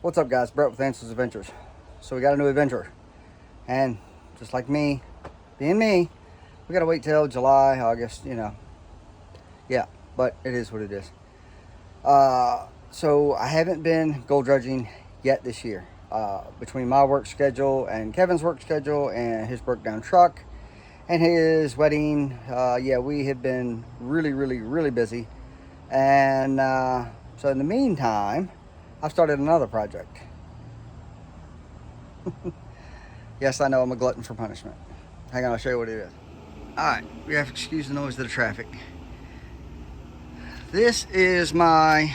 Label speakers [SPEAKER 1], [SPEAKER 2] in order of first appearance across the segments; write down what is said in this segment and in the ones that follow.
[SPEAKER 1] What's up, guys? Brett with Ansels Adventures. So we got a new adventure, and just like me being me, we gotta wait till July, August, yeah, but it is what it is. So I haven't been gold dredging yet this year. Between my work schedule and Kevin's work schedule and his broke down truck and his wedding, yeah, we have been really busy. And so in the meantime, I've started another project. Yes, I know I'm a glutton for punishment. Hang on, I'll show you what it is. Alright, we have to excuse the noise of the traffic. This is my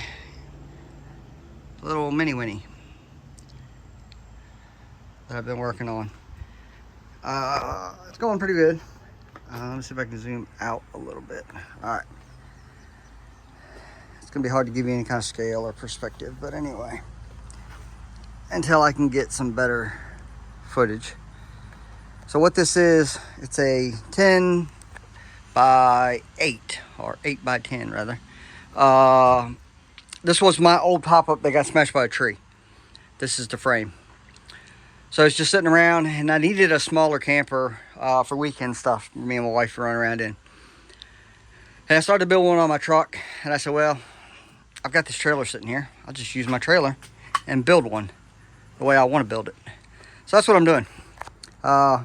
[SPEAKER 1] little mini winnie that I've been working on. It's going pretty good. Let me see if I can zoom out a little bit. Alright. It's going to be hard to give you any kind of scale or perspective, but anyway. Until I can get some better footage. So what this is, it's a 10 by 8, or 8 by 10 rather. This was my old pop-up that got smashed by a tree. This is the frame. So it's just sitting around, and I needed a smaller camper for weekend stuff for me and my wife to run around in. And I started to build one on my truck, and I said, well, I've got this trailer sitting here. I'll just use my trailer and build one the way I want to build it. So that's what I'm doing. I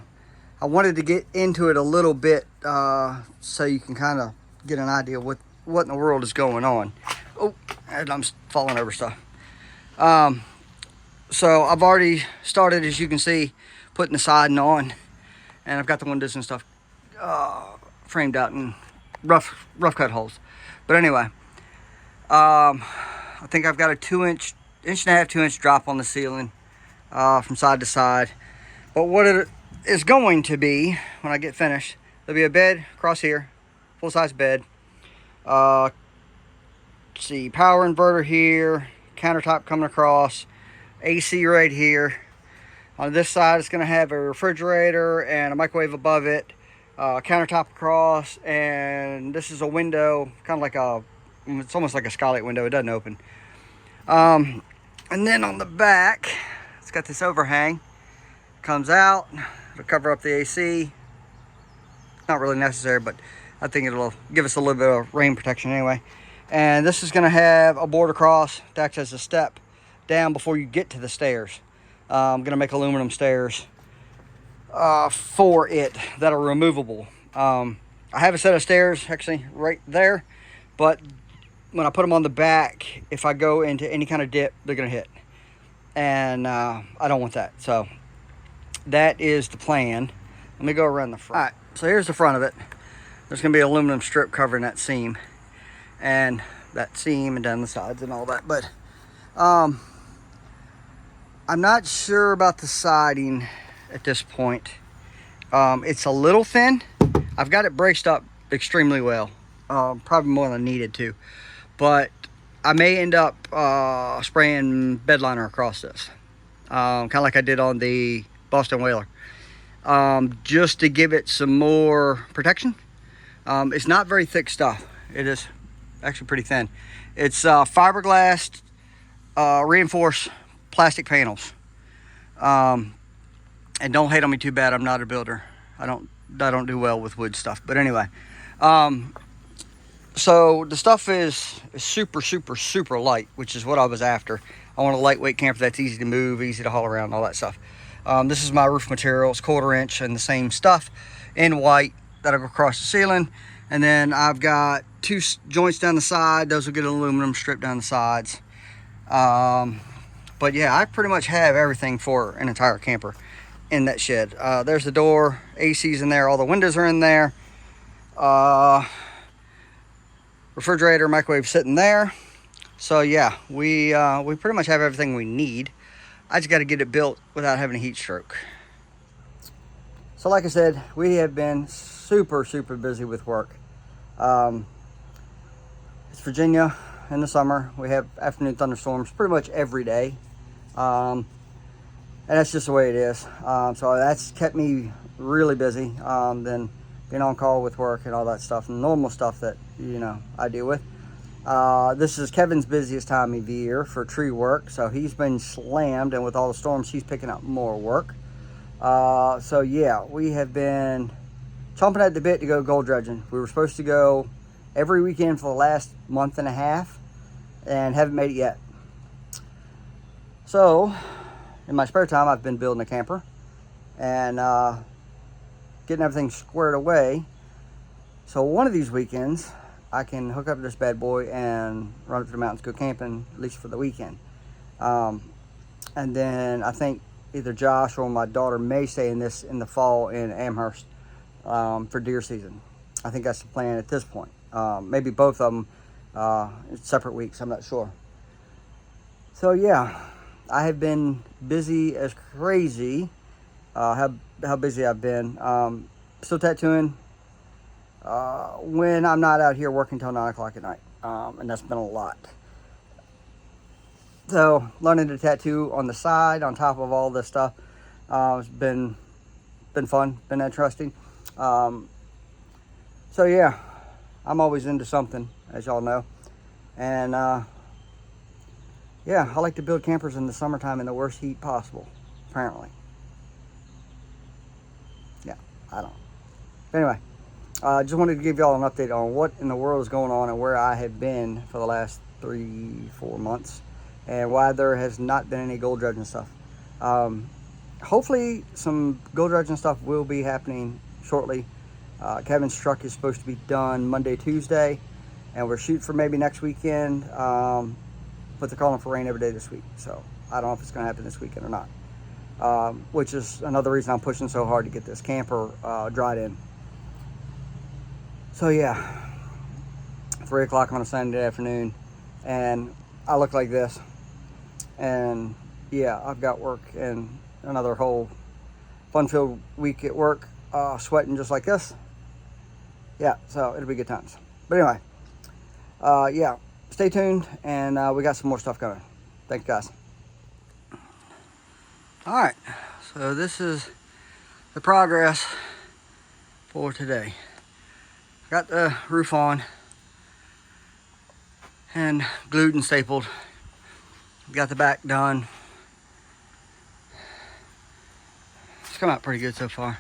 [SPEAKER 1] wanted to get into it a little bit so you can kind of get an idea of what in the world is going on. Oh, and I'm falling over stuff. So I've already started, as you can see, putting the siding on, and I've got the windows and stuff framed out in rough cut holes. But anyway, I think I've got a 2-inch, 1.5-2 inch drop on the ceiling from side to side. But what it is going to be when I get finished, there'll be a bed across here, full-size bed. See, power inverter here, countertop coming across, AC right here. On this side, it's going to have a refrigerator and a microwave above it, countertop across, and this is a window, kind of like it's almost like a skylight window. It doesn't open. And then on the back, it's got this overhang. Comes out, it'll cover up the AC. Not really necessary, but I think it'll give us a little bit of rain protection anyway. And this is going to have a board across that acts as a step down before you get to the stairs. I'm going to make aluminum stairs for it that are removable. I have a set of stairs actually right there, but when I put them on the back, if I go into any kind of dip, they're going to hit. And I don't want that. So that is the plan. Let me go around the front. All right, so here's the front of it. There's going to be an aluminum strip covering that seam and down the sides and all that. But I'm not sure about the siding at this point. It's a little thin. I've got it braced up extremely well, probably more than I needed to. But I may end up spraying bed liner across this, kind of like I did on the Boston Whaler, just to give it some more protection. It's not very thick stuff. It is actually pretty thin. It's fiberglass reinforced plastic panels. And don't hate on me too bad. I'm not a builder. I don't do well with wood stuff. But anyway, so the stuff is super light, which is what I was after. I want a lightweight camper that's easy to move, easy to haul around, all that stuff. This is my roof material. It's 1/4 inch and the same stuff in white that'll go across the ceiling. And then I've got 2 joints down the side. Those will get an aluminum strip down the sides. But yeah, I pretty much have everything for an entire camper in that shed. There's the door, AC's in there, all the windows are in there. Refrigerator, microwave sitting there. So yeah, we pretty much have everything we need. I just got to get it built without having a heat stroke. So like I said, we have been super busy with work. It's Virginia in the summer. We have afternoon thunderstorms pretty much every day. And that's just the way it is. So that's kept me really busy. Then being on call with work and all that stuff, and normal stuff that, I deal with. This is Kevin's busiest time of year for tree work, so he's been slammed, and with all the storms, he's picking up more work. So yeah, we have been chomping at the bit to go gold dredging. We were supposed to go every weekend for the last month and a half, and haven't made it yet. So, in my spare time, I've been building a camper and getting everything squared away. So one of these weekends, I can hook up this bad boy and run up to the mountains, go camping, at least for the weekend. And then I think either Josh or my daughter may stay in the fall in Amherst for deer season. I think that's the plan at this point. Maybe both of them separate weeks, I'm not sure. So yeah, I have been busy as crazy. How busy I've been. Still tattooing when I'm not out here working till 9 o'clock at night, and that's been a lot. So learning to tattoo on the side on top of all this stuff has been fun, been interesting. So yeah, I'm always into something, as y'all know, and yeah, I like to build campers in the summertime in the worst heat possible, apparently. Yeah, I don't. But anyway, just wanted to give y'all an update on what in the world is going on and where I have been for the last 3-4 months, and why there has not been any gold dredging stuff. Hopefully some gold dredging stuff will be happening shortly. Kevin's truck is supposed to be done Monday, Tuesday, and we're shooting for maybe next weekend. But they're calling for rain every day this week, so I don't know if it's going to happen this weekend or not. Which is another reason I'm pushing so hard to get this camper dried in. So yeah, 3 o'clock on a Sunday afternoon, and I look like this. And yeah, I've got work and another whole fun-filled week at work, sweating just like this. Yeah, so it'll be good times. But anyway, yeah, stay tuned, and we got some more stuff coming. Thanks, guys. All right, so this is the progress for today. Got the roof on and glued and stapled. Got the back done. It's come out pretty good so far.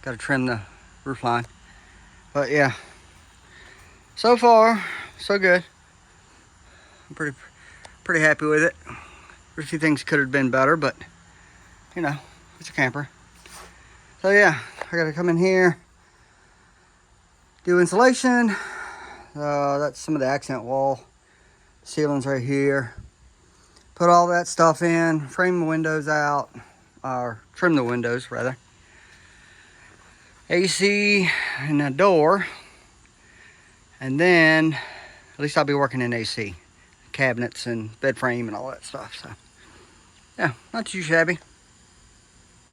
[SPEAKER 1] Got to trim the roof line, but yeah, so far so good. I'm pretty happy with it. There's a few things could have been better, but you know, it's a camper. So yeah, I got to come in here, do insulation. That's some of the accent wall ceilings right here. Put all that stuff in, frame the windows out, or trim the windows rather. AC and a door, and then at least I'll be working in AC, cabinets and bed frame and all that stuff. So yeah, not too shabby.